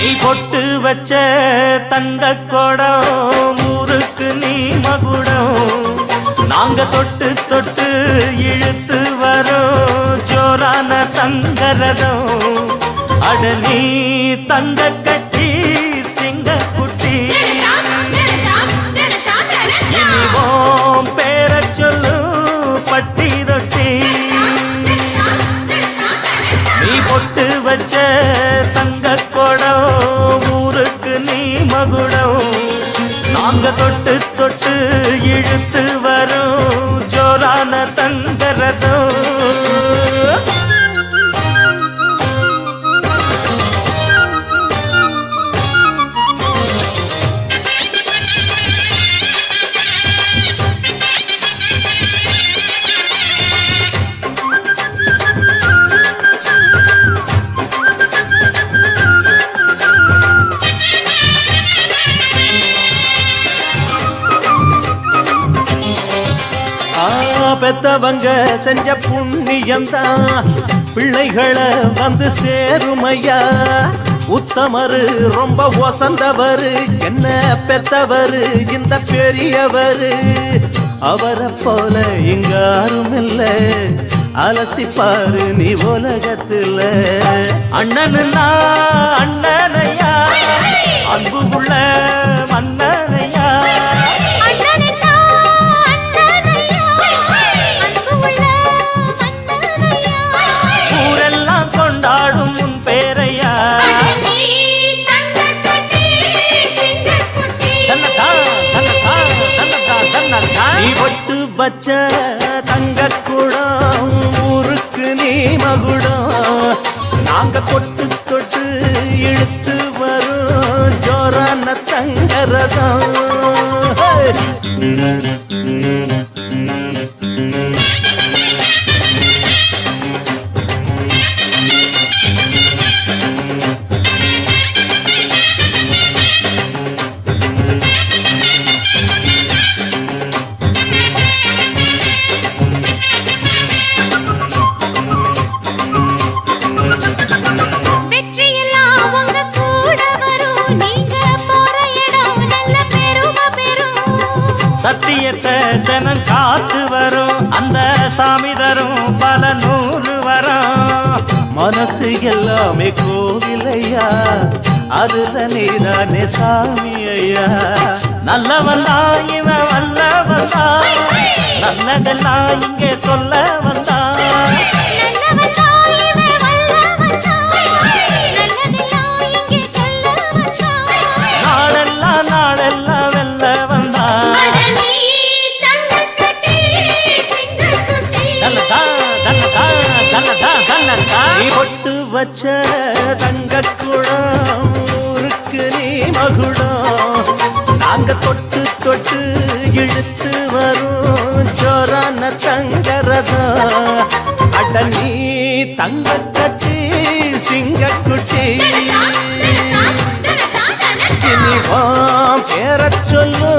நீ பொட்டு வச்ச தங்க கொடம் ஊருக்கு நீ மகுடம் நாங்க தொட்டு தொட்டு இழுத்து வரோம் ஜோரான தங்கரதம் அட நீ தங்க கட்டி சிங்க குட்டி இனிவோம் பேர சொல்லு பட்டி ரொட்டி நீ பொட்டு வச்ச தங்க கொடம் ஊருக்கு நீ மகுடம் நாங்க தொட்டு தொட்டு இழுத்து வரும் ஜோரான தங்கரதம் பெத்தவங்க செஞ்ச புண்ணியம்தான் பிள்ளைகளை வந்து சேருமையா உத்தமரு ரொம்ப ஒசந்தவரு என்ன பெத்தவரு இந்த பெரியவரு அவரை போல இங்க யாரும் இல்ல அலசிப்பாரு நீ உலகத்துல அண்ணனுன்னா அண்ணனையா அன்பு உள்ள மன்னனையா கொண்டாடும் உன் பேரையா நீ பொட்டு வச்ச தங்க குடம் ஊருக்கு நீ மகுடம் நாங்க கொட்டு தொட்டு இழுத்து வரும் ஜோரான தங்கரதம் சத்தியத்தை ஜனம் காத்து வரும் அந்த சாமி தரும் பல நூறு வரும் மனசு எல்லாமே கோவிலையா அதுல நீதானே சாமி ஐயா நல்லவல்லா இவன் வல்லவல்லா நல்லதெல்லாம் இங்கே சொல்ல வந்தா நாடெல்லாம் நாடெல்லாம் வெல்ல வந்தா நீ பொட்டு வச்ச தங்க குடம் ஊருக்கு நீ மகுடம் நாங்க தொட்டு தொட்டு இழுத்து வரும் ஜோரான தங்கரதம் அட நீ தங்க கட்டி சிங்க குட்டி இனிவாம் பேர சொல்லு